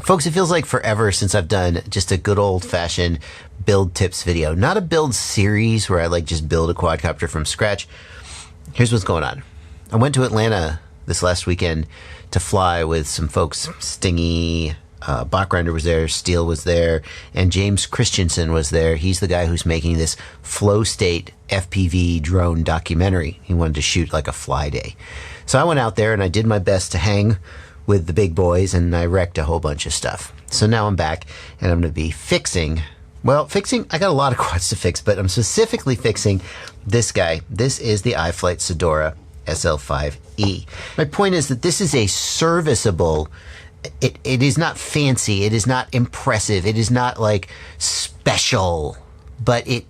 Folks, it feels like forever since I've done just a good old-fashioned build tips video. Not a build series where I like just build a quadcopter from scratch. Here's what's going on. I went to Atlanta this last weekend to fly with some folks. Stingy, Bachgrinder was there, Steele was there, and James Christensen was there. He's the guy who's making this flow state FPV drone documentary. He wanted to shoot like a fly day. So I went out there and I did my best to hang with the big boys, and I wrecked a whole bunch of stuff. So now I'm back and I'm going to be fixing, I got a lot of quads to fix, but I'm specifically fixing this guy. This is the iFlight Cidora SL5-E. My point is that this is a serviceable, it is not fancy, it is not impressive, it is not like special, but it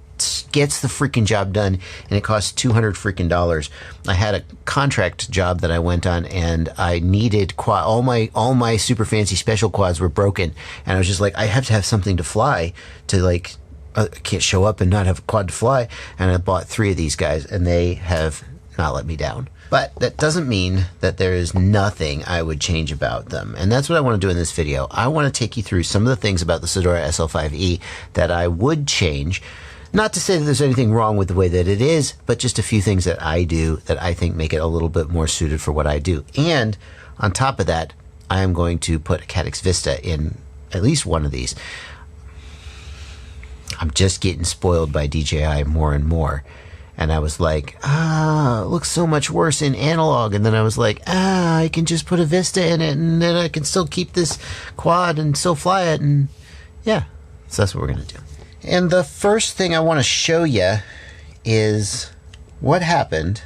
gets the freaking job done, and it costs $200 freaking. I had a contract job that I went on, and I needed all my super fancy special quads were broken, and I was just like, I have to have something to fly to, like, I can't show up and not have a quad to fly. And I bought 3 of these guys, and they have not let me down. But that doesn't mean that there is nothing I would change about them. And that's what I want to do in this video. I want to take you through some of the things about the Cidora SL5-E that I would change. Not to say that there's anything wrong with the way that it is, but just a few things that I do that I think make it a little bit more suited for what I do. And on top of that, I am going to put a Caddx Vista in at least one of these. I'm just getting spoiled by DJI more and more. And I was like, it looks so much worse in analog. And then I was like, I can just put a Vista in it, and then I can still keep this quad and still fly it. And yeah, so that's what we're going to do. And the first thing I want to show you is what happened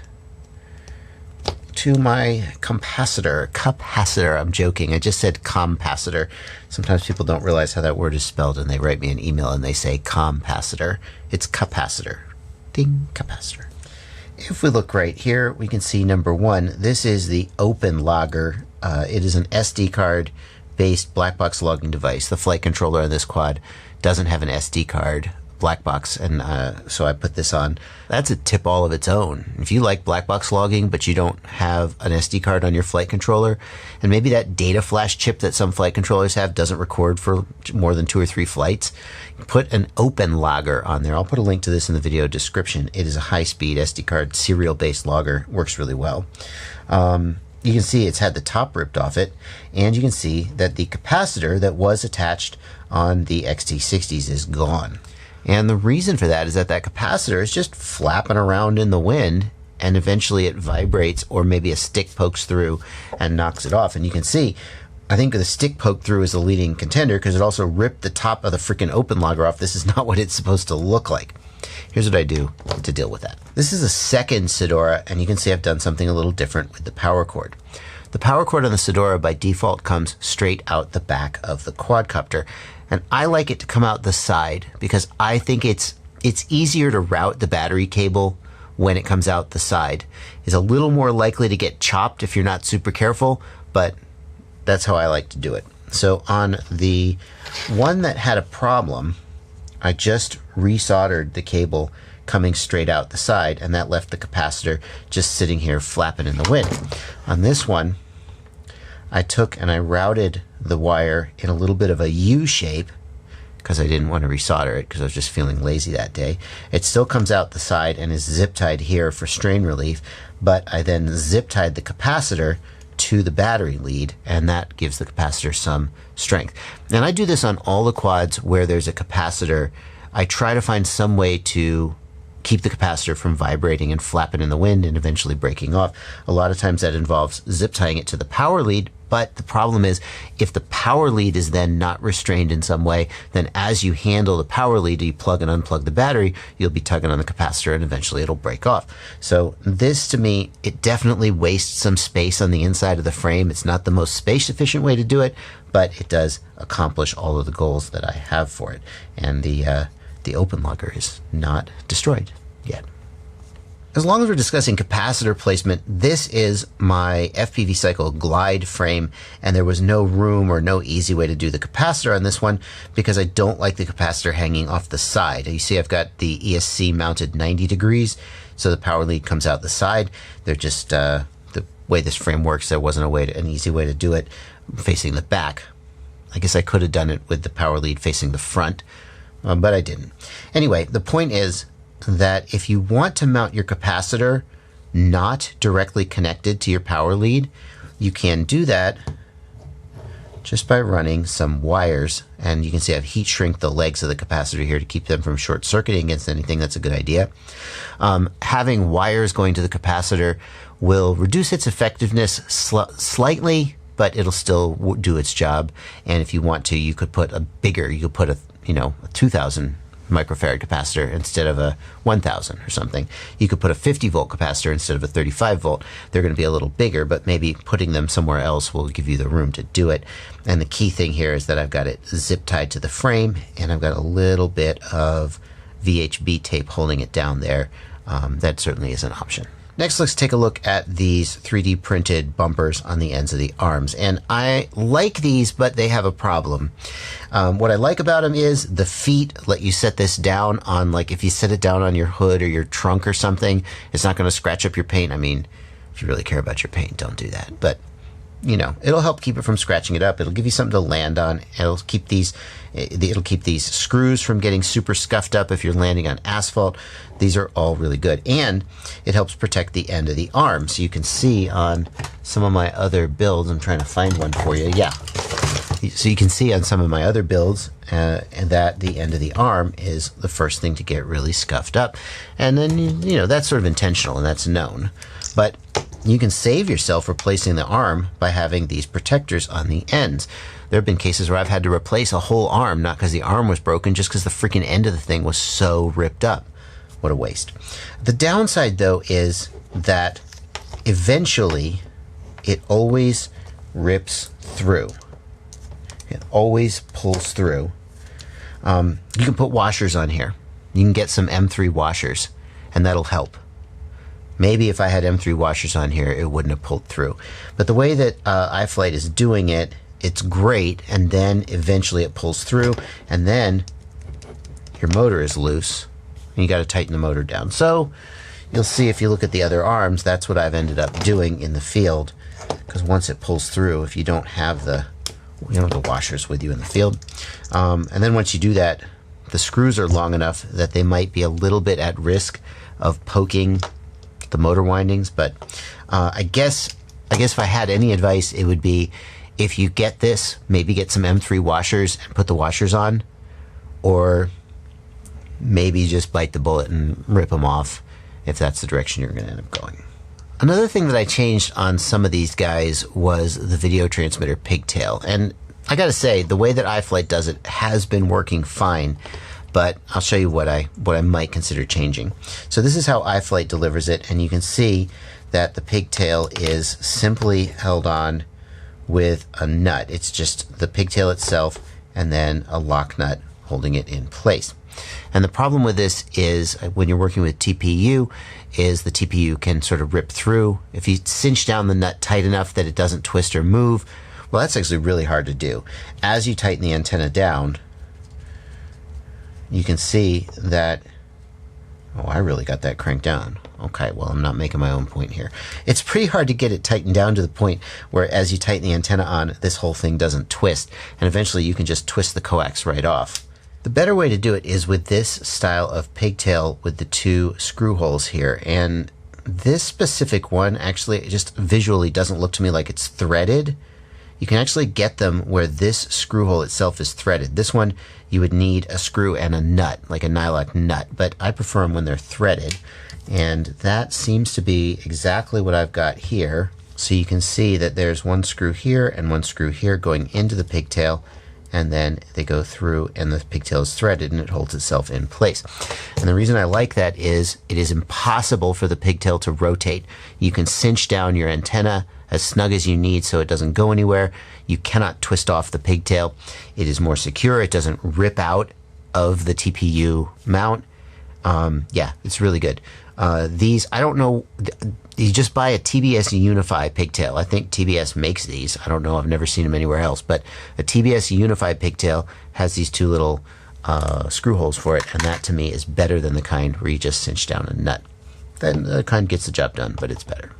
to my capacitor. I'm joking. I just said capacitor. Sometimes people don't realize how that word is spelled, and they write me an email and they say capacitor. It's capacitor. Ding, capacitor. If we look right here, we can see number 1. This is the OpenLager. It is an SD card based black box logging device. The flight controller on this quad doesn't have an SD card black box, and so I put this on. That's a tip all of its own. If you like black box logging but you don't have an SD card on your flight controller, and maybe that data flash chip that some flight controllers have doesn't record for more than 2 or 3 flights, put an OpenLager on there. I'll put a link to this in the video description. It is a high-speed SD card serial based logger. Works really well. You can see it's had the top ripped off it, and you can see that the capacitor that was attached on the XT60s is gone. And the reason for that is that capacitor is just flapping around in the wind, and eventually it vibrates, or maybe a stick pokes through and knocks it off. And you can see, I think the stick poke through is the leading contender because it also ripped the top of the freaking OpenLager off. This is not what it's supposed to look like. Here's what I do to deal with that. This is a second Cidora, and you can see I've done something a little different with the power cord. The power cord on the Cidora by default comes straight out the back of the quadcopter, and I like it to come out the side because I think it's easier to route the battery cable when it comes out the side. It's a little more likely to get chopped if you're not super careful, but that's how I like to do it. So on the one that had a problem, I just resoldered the cable coming straight out the side, and that left the capacitor just sitting here flapping in the wind. On this one, I took and I routed the wire in a little bit of a U shape because I didn't want to resolder it because I was just feeling lazy that day. It still comes out the side and is zip tied here for strain relief, but I then zip tied the capacitor to the battery lead, and that gives the capacitor some strength. And I do this on all the quads where there's a capacitor. I try to find some way to keep the capacitor from vibrating and flapping in the wind and eventually breaking off. A lot of times that involves zip tying it to the power lead, but the problem is if the power lead is then not restrained in some way, then as you handle the power lead, you plug and unplug the battery, you'll be tugging on the capacitor and eventually it'll break off. So this, to me, it definitely wastes some space on the inside of the frame. It's not the most space efficient way to do it, but it does accomplish all of the goals that I have for it. And the OpenLager is not destroyed yet. As long as we're discussing capacitor placement, this is my FPV Cycle Glide frame, and there was no room or no easy way to do the capacitor on this one because I don't like the capacitor hanging off the side. You see I've got the ESC mounted 90 degrees, so the power lead comes out the side. They're just, the way this frame works, there wasn't an easy way to do it facing the back. I guess I could have done it with the power lead facing the front, but I didn't. Anyway, the point is that if you want to mount your capacitor not directly connected to your power lead, you can do that just by running some wires. And you can see I've heat shrink the legs of the capacitor here to keep them from short circuiting against anything. That's a good idea. Having wires going to the capacitor will reduce its effectiveness slightly, but it'll still do its job. And if you want to, you could put a 2000 microfarad capacitor instead of a 1000 or something. You could put a 50 volt capacitor instead of a 35 volt. They're going to be a little bigger, but maybe putting them somewhere else will give you the room to do it. And the key thing here is that I've got it zip tied to the frame, and I've got a little bit of VHB tape holding it down there. That certainly is an option. Next, let's take a look at these 3D printed bumpers on the ends of the arms. And I like these, but they have a problem. What I like about them is the feet let you set this down on, like if you set it down on your hood or your trunk or something, it's not going to scratch up your paint. I mean, if you really care about your paint, don't do that. But, you know, it'll help keep it from scratching it up. It'll give you something to land on. It'll keep these screws from getting super scuffed up if you're landing on asphalt. These are all really good. And it helps protect the end of the arm. So you can see on some of my other builds, I'm trying to find one for you. Yeah. So you can see on some of my other builds and that the end of the arm is the first thing to get really scuffed up. And then, you know, that's sort of intentional and that's known. But you can save yourself replacing the arm by having these protectors on the ends. There have been cases where I've had to replace a whole arm, not because the arm was broken, just because the freaking end of the thing was so ripped up. What a waste. The downside, though, is that eventually it always rips through. It always pulls through. You can put washers on here. You can get some M3 washers, and that'll help. Maybe if I had M3 washers on here, it wouldn't have pulled through. But the way that iFlight is doing it, it's great, and then eventually it pulls through, and then your motor is loose, and you got to tighten the motor down. So you'll see if you look at the other arms, that's what I've ended up doing in the field, because once it pulls through, if you don't have the washers with you in the field, and then once you do that, the screws are long enough that they might be a little bit at risk of poking the motor windings. But I guess if I had any advice, it would be, if you get this, maybe get some M3 washers and put the washers on, or maybe just bite the bullet and rip them off if that's the direction you're going to end up going. Another thing that I changed on some of these guys was the video transmitter pigtail. And I got to say, the way that iFlight does it has been working fine, but I'll show you what I might consider changing. So this is how iFlight delivers it, and you can see that the pigtail is simply held on with a nut. It's just the pigtail itself and then a lock nut holding it in place. And the problem with this is, when you're working with TPU, is the TPU can sort of rip through. If you cinch down the nut tight enough that it doesn't twist or move, well, that's actually really hard to do. As you tighten the antenna down, you can see that, oh, I really got that cranked down. Okay, well, I'm not making my own point here. It's pretty hard to get it tightened down to the point where as you tighten the antenna on, this whole thing doesn't twist, and eventually you can just twist the coax right off. The better way to do it is with this style of pigtail with the two screw holes here, and this specific one actually just visually doesn't look to me like it's threaded. You can actually get them where this screw hole itself is threaded. This one, you would need a screw and a nut, like a nylock nut, but I prefer them when they're threaded. And that seems to be exactly what I've got here. So you can see that there's one screw here and one screw here going into the pigtail, and then they go through and the pigtail is threaded and it holds itself in place. And the reason I like that is it is impossible for the pigtail to rotate. You can cinch down your antenna as snug as you need so it doesn't go anywhere. You cannot twist off the pigtail. It is more secure. It doesn't rip out of the TPU mount. Yeah, it's really good. These, I don't know, you just buy a TBS Unify pigtail. I think TBS makes these. I don't know, I've never seen them anywhere else, but a TBS Unify pigtail has these two little screw holes for it, and that to me is better than the kind where you just cinch down a nut. Then the kind gets the job done, but it's better.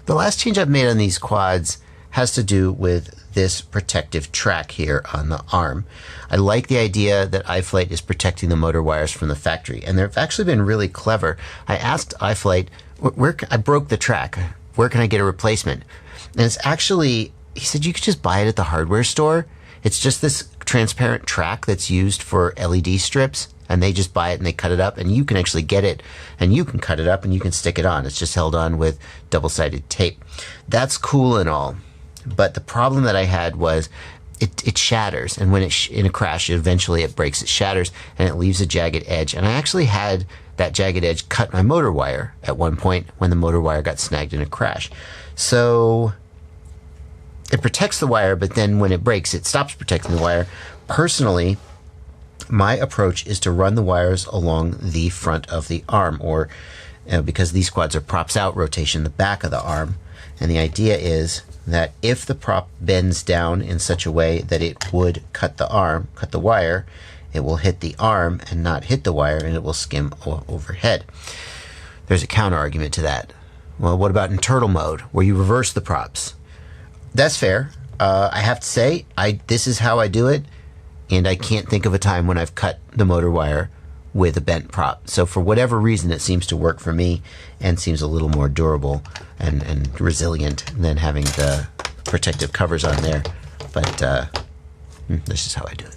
The last change I've made on these quads has to do with this protective track here on the arm. I like the idea that iFlight is protecting the motor wires from the factory, and they've actually been really clever. I asked iFlight, I broke the track, where can I get a replacement? And it's actually, he said you could just buy it at the hardware store. It's just this transparent track that's used for LED strips, and they just buy it and they cut it up, and you can actually get it and you can cut it up and you can stick it on. It's just held on with double-sided tape. That's cool and all, but the problem that I had was it shatters, and when in a crash, eventually it breaks, it shatters, and it leaves a jagged edge. And I actually had that jagged edge cut my motor wire at one point when the motor wire got snagged in a crash. So it protects the wire, but then when it breaks, it stops protecting the wire. Personally, my approach is to run the wires along the front of the arm, or because these quads are props out rotation, the back of the arm. And the idea is that if the prop bends down in such a way that it would cut the wire, it will hit the arm and not hit the wire, and it will skim overhead. There's a counter argument to that. Well, what about in turtle mode, where you reverse the props? That's fair. I have to say, this is how I do it, and I can't think of a time when I've cut the motor wire with a bent prop. So for whatever reason, it seems to work for me and seems a little more durable and resilient than having the protective covers on there. But this is how I do it.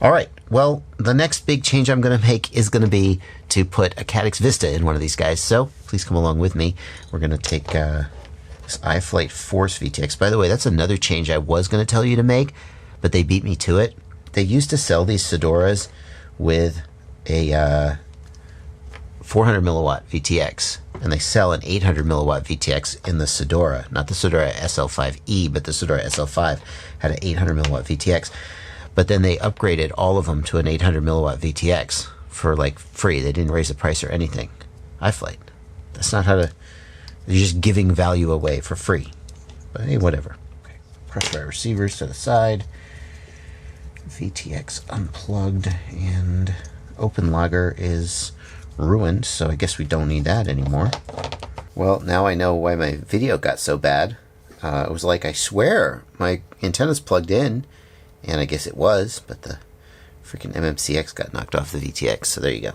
All right, well, the next big change I'm going to make is going to be to put a Caddx Vista in one of these guys. So please come along with me. We're going to take this iFlight Force VTX. By the way, that's another change I was going to tell you to make, but they beat me to it. They used to sell these Cidoras with a 400 milliwatt VTX, and they sell an 800 milliwatt VTX in the Cidora, not the Cidora SL5-E, but the Cidora SL5 had an 800 milliwatt VTX. But then they upgraded all of them to an 800 milliwatt VTX for like free. They didn't raise the price or anything. iFlight. That's not how to. You're just giving value away for free. But hey, whatever. Okay. Crossfire receivers to the side. VTX unplugged, and OpenLager is ruined, so I guess we don't need that anymore. Well, now I know why my video got so bad. It was like, I swear my antenna's plugged in, and I guess it was, but the freaking MMCX got knocked off the VTX, so there you go.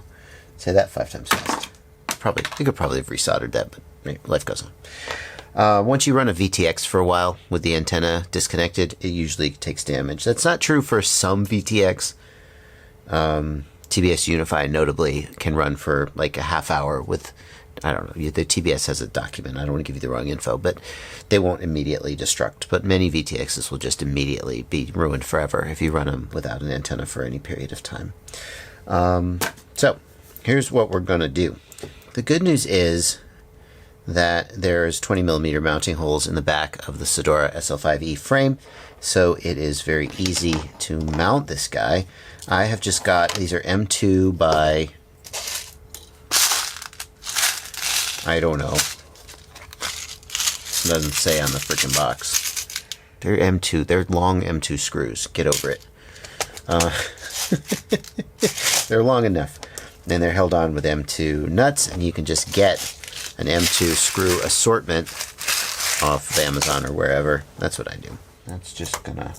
Say that 5 times fast. I could probably have resoldered that, but life goes on. Once you run a VTX for a while with the antenna disconnected, it usually takes damage. That's not true for some VTX. TBS Unify notably can run for like a half hour with, I don't know, the TBS has a document. I don't want to give you the wrong info, but they won't immediately destruct. But many VTXs will just immediately be ruined forever if you run them without an antenna for any period of time. So here's what we're going to do. The good news is that there's 20 millimeter mounting holes in the back of the Cidora SL5-E frame, so it is very easy to mount this guy. I have just got, these are M2 by, I don't know, it doesn't say on the freaking box. They're M2, they're long M2 screws, get over it. They're long enough, and they're held on with M2 nuts, and you can just get an M2 screw assortment off of Amazon or wherever. That's what I do. That's just gonna,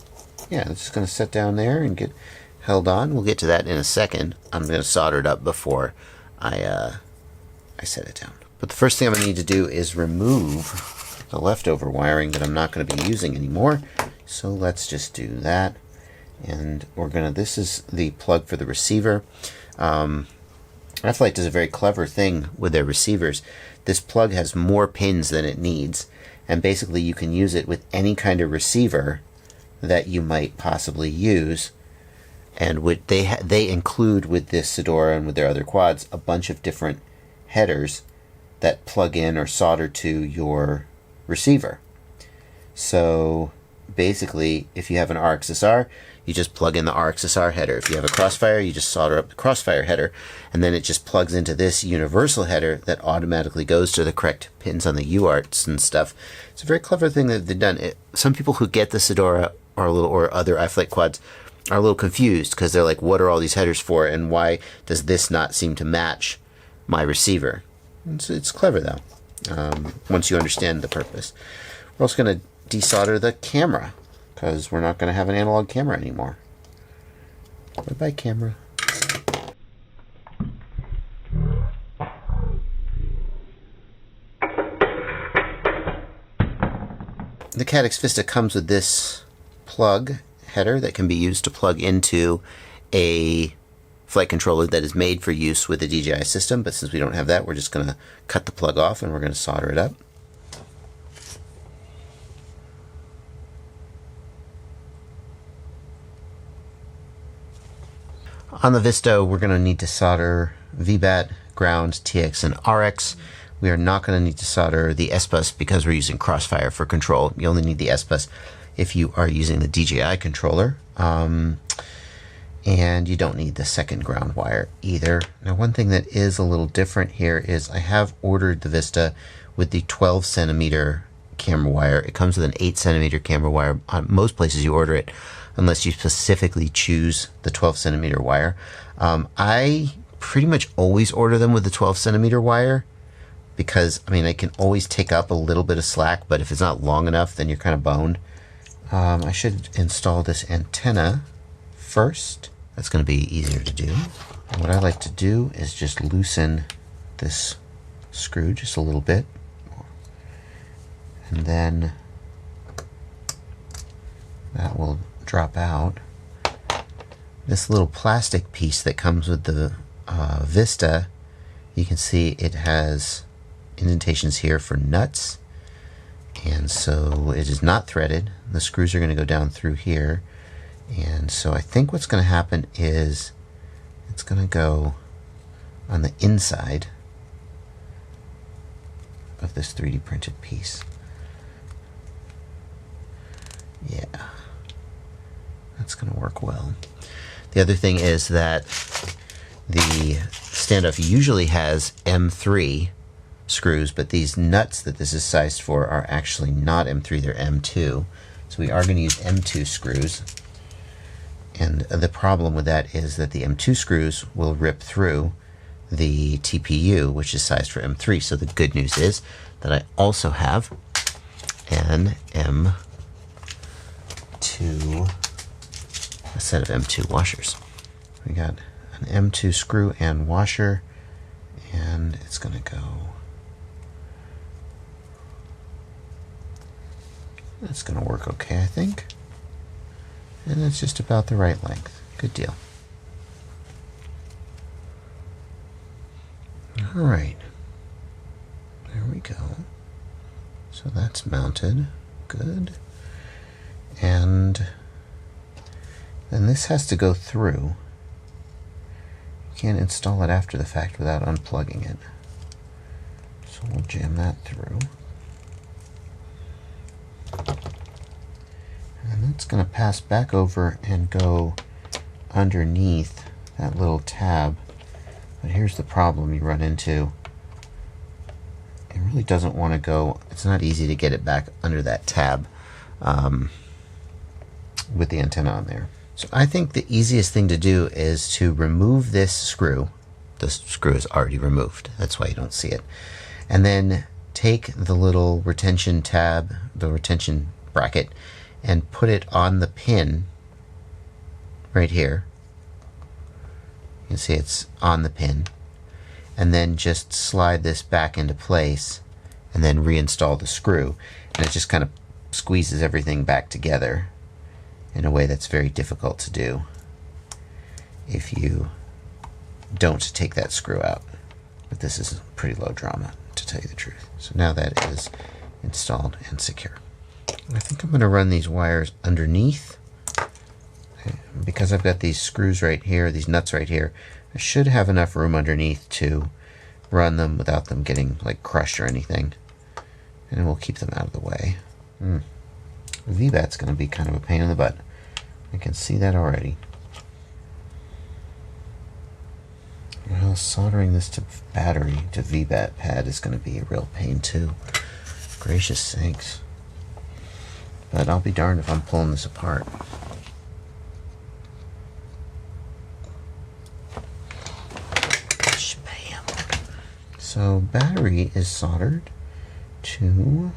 it's just gonna sit down there and get held on. We'll get to that in a second. I'm gonna solder it up before I set it down. But the first thing I'm gonna need to do is remove the leftover wiring that I'm not gonna be using anymore. So let's just do that. And we're gonna, this is the plug for the receiver. iFlight does a very clever thing with their receivers. This plug has more pins than it needs, and basically you can use it with any kind of receiver that you might possibly use. And they include with this Cidora and with their other quads a bunch of different headers that plug in or solder to your receiver. So basically, if you have an RXSR, you just plug in the RXSR header. If you have a Crossfire, you just solder up the Crossfire header, and then it just plugs into this universal header that automatically goes to the correct pins on the UARTs and stuff. It's a very clever thing that they've done. Some people who get the Cidora or other iFlight quads are a little confused because they're like, what are all these headers for, and why does this not seem to match my receiver? It's clever though, once you understand the purpose. We're also going to desolder the camera, because we're not going to have an analog camera anymore. Bye-bye, camera. The Caddx Vista comes with this plug header that can be used to plug into a flight controller that is made for use with a DJI system, but since we don't have that, we're just going to cut the plug off and we're going to solder it up. On the Vista, we're going to need to solder VBAT, ground, TX, and RX. We are not going to need to solder the S-Bus because we're using Crossfire for control. You only need the S-Bus if you are using the DJI controller. And you don't need the second ground wire either. Now, one thing that is a little different here is I have ordered the Vista with the 12 centimeter camera wire. It comes with an 8 centimeter camera wire. On most places you order it unless you specifically choose the 12 centimeter wire. I pretty much always order them with the 12 centimeter wire because, I mean, I can always take up a little bit of slack, but if it's not long enough, then you're kind of boned. I should install this antenna first. That's going to be easier to do. And what I like to do is just loosen this screw just a little bit. And then that will drop out. This little plastic piece that comes with the Vista, you can see it has indentations here for nuts, and so it is not threaded. The screws are going to go down through here, and so I think what's going to happen is it's going to go on the inside of this 3D printed piece. Yeah, that's going to work well. The other thing is that the standoff usually has M3 screws, but these nuts that this is sized for are actually not M3, they're M2. So we are going to use M2 screws. And the problem with that is that the M2 screws will rip through the TPU, which is sized for M3. So the good news is that I also have an M2, a set of M2 washers. We got an M2 screw and washer, and it's going to go. That's going to work okay, I think. And it's just about the right length. Good deal. All right. There we go. So that's mounted. Good. And then this has to go through. You can't install it after the fact without unplugging it. So we'll jam that through. And that's going to pass back over and go underneath that little tab. But here's the problem you run into. It really doesn't want to go, it's not easy to get it back under that tab with the antenna on there. So I think the easiest thing to do is to remove this screw. The screw is already removed, that's why you don't see it. And then take the little retention tab, the retention bracket, and put it on the pin right here. You can see it's on the pin. And then just slide this back into place and then reinstall the screw. And it just kind of squeezes everything back together in a way that's very difficult to do if you don't take that screw out. But this is pretty low drama, to tell you the truth. So now that is installed and secure. I think I'm going to run these wires underneath. Okay. Because I've got these screws right here, these nuts right here, I should have enough room underneath to run them without them getting like crushed or anything. And we'll keep them out of the way. VBAT's going to be kind of a pain in the butt. I can see that already. Well, soldering this to battery to VBAT pad is going to be a real pain too. Gracious sakes. But I'll be darned if I'm pulling this apart. Shabam. So battery is soldered to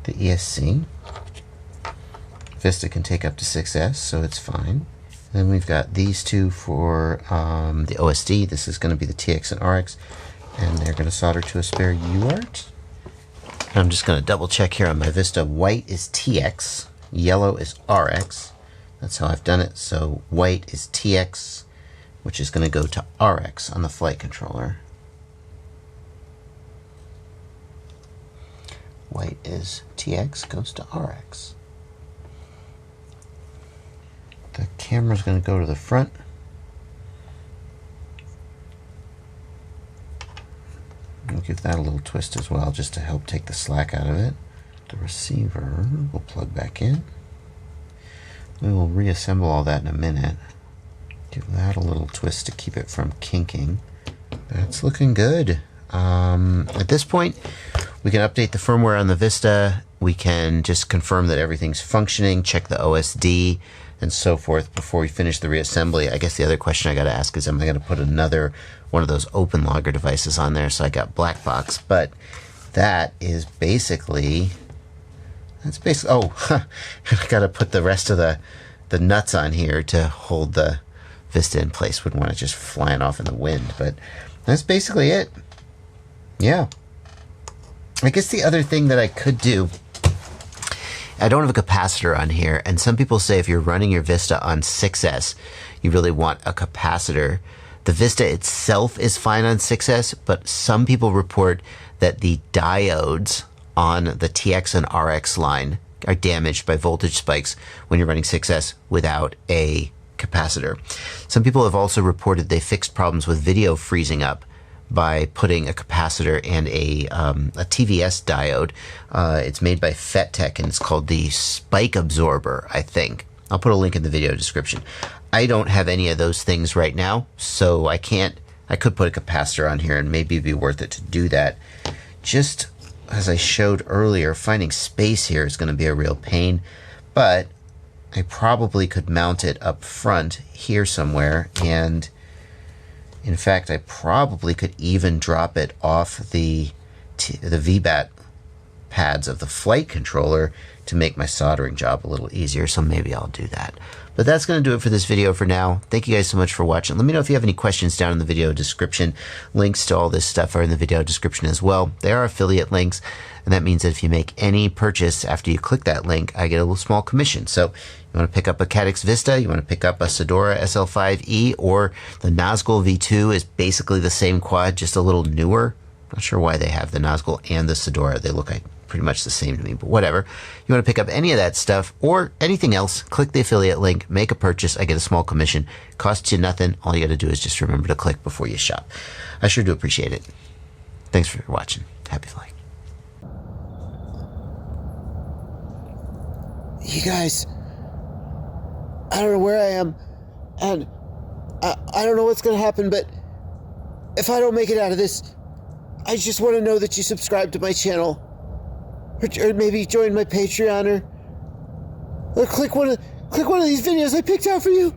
the ESC. Vista can take up to 6S, so it's fine. Then we've got these two for the OSD. This is going to be the TX and RX, and they're going to solder to a spare UART. I'm just going to double check here on my Vista. White is TX, yellow is RX. That's how I've done it. So white is TX, which is going to go to RX on the flight controller. White is TX, goes to RX. The camera's going to go to the front. We'll give that a little twist as well, just to help take the slack out of it. The receiver will plug back in. We will reassemble all that in a minute. Give that a little twist to keep it from kinking. That's looking good. At this point, we can update the firmware on the Vista. We can just confirm that everything's functioning, check the OSD, and so forth before we finish the reassembly. I guess the other question I got to ask is, am I going to put another one of those OpenLager devices on there? So I got blackbox, but that is basically, oh, I got to put the rest of the nuts on here to hold the Vista in place. Wouldn't want it just flying off in the wind, but that's basically it. Yeah. I guess the other thing that I could do, I don't have a capacitor on here, and some people say if you're running your Vista on 6S, you really want a capacitor. The Vista itself is fine on 6S, but some people report that the diodes on the TX and RX line are damaged by voltage spikes when you're running 6S without a capacitor. Some people have also reported they fixed problems with video freezing up by putting a capacitor and a TVS diode. It's made by FetTec, and it's called the spike absorber, I think. I'll put a link in the video description. I don't have any of those things right now, so I could put a capacitor on here, and maybe it'd be worth it to do that. Just as I showed earlier, finding space here is going to be a real pain, but I probably could mount it up front here somewhere, and in fact, I probably could even drop it off the VBAT pads of the flight controller to make my soldering job a little easier, so maybe I'll do that. But that's going to do it for this video for now. Thank you guys so much for watching. Let me know if you have any questions down in the video description. Links to all this stuff are in the video description as well. They are affiliate links, and that means that if you make any purchase after you click that link, I get a little small commission. So you want to pick up a Caddx Vista, you want to pick up a Cidora SL5-E, or the Nazgul V2 is basically the same quad, just a little newer. Not sure why they have the Nazgul and the Cidora. They look like pretty much the same to me, but whatever. You want to pick up any of that stuff or anything else, click the affiliate link, make a purchase. I get a small commission. Costs you nothing. All you got to do is just remember to click before you shop. I sure do appreciate it. Thanks for watching. Happy flying. You guys, I don't know where I am, and I don't know what's going to happen, but if I don't make it out of this, I just want to know that you subscribe to my channel, or maybe join my Patreon, or click one of these videos I picked out for you.